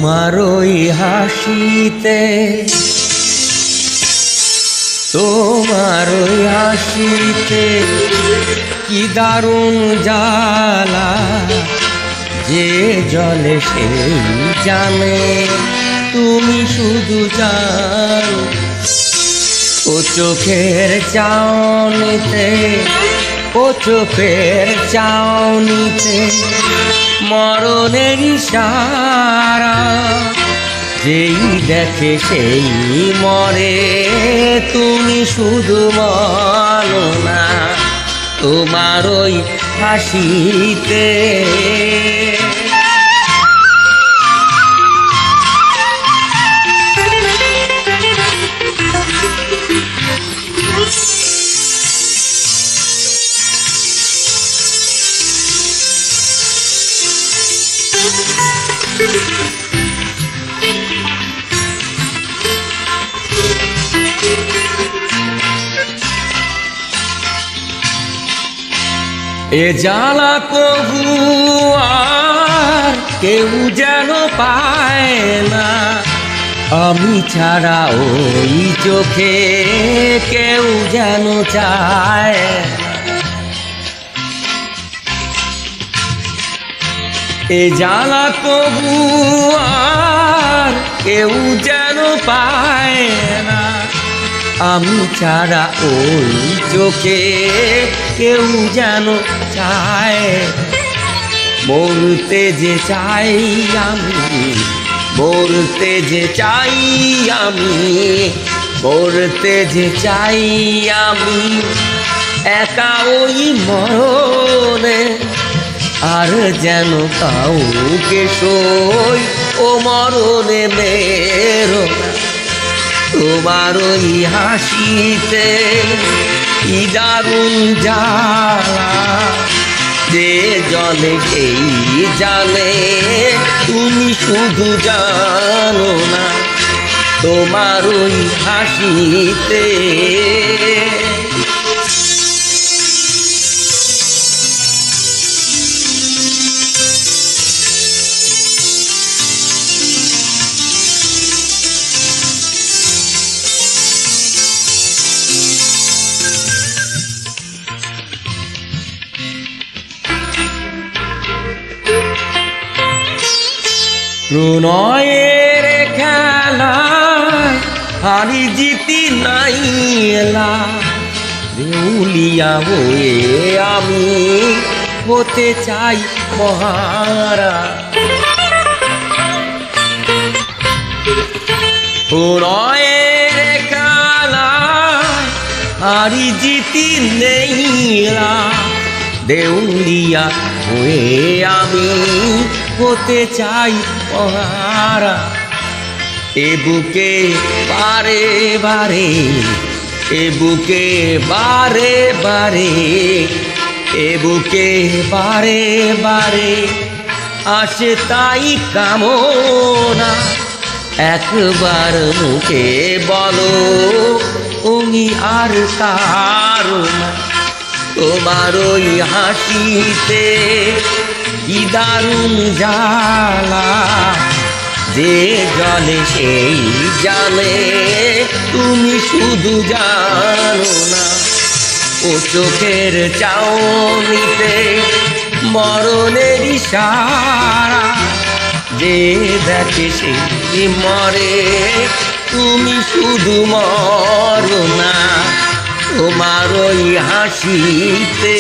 তোমার ওই হাসিতে, তোমার ওই হাসিতে কি দারুণ জ্বালা, যে জলে সেই জানে, তুমি শুধু জানো। ও চোখের চাউনিতে, ও চোখের চাউনিতে মরণের ইশারা, যেই দেখে সেই মরে, তুমি শুধু মানো না তোমার ওই হাসিতে। এ জ্বালা কবু আর কেউ যেন পায় না, আমি ছাড়া ওই চোখে কেউ যেন চায় না। এ জ্বালা কবু আর কেউ যেন পায় না, আমি ছাড়া ওই চোখে কেউ যেন চায়। মরতে যে চাই আমি, মরতে যে চাই আমি, মরতে যে চাই আমি একা ওই মরণে, আর যেন কাউকে সই ও মরণে মেরো না। তোমার ওই হাসিতে কি দারুণ জ্বালা, যে জলে সেই জানে, তুমি শুধু জানো না তোমার ওই হাসিতে। প্রণয়ের খেলা হারি জিতি নাই এলা, দেউলিয়া হয়ে আমি হতে চাই মহারা। প্রণয়ের খেলা হারি জিতি নেই এলা, দেউলিয়া হয়ে আমি হতে চাই মহারা। এ বুকে বারে বারে, এ বুকে বারে বারে, এ বুকে বারে বারে আসে তাই কামনা, একবার মুখে বলো তুমি আর কারো না। তোমার ওই হাসিতে কি দারুণ জ্বালা, যে জলে সেই জানে, তুমি শুধু জানো না। ও চোখের চাউনিতে মরণের ইশারা, যে দেখে সেই মরে, তুমি শুধু মরো না তোমার ওই হাসিতে।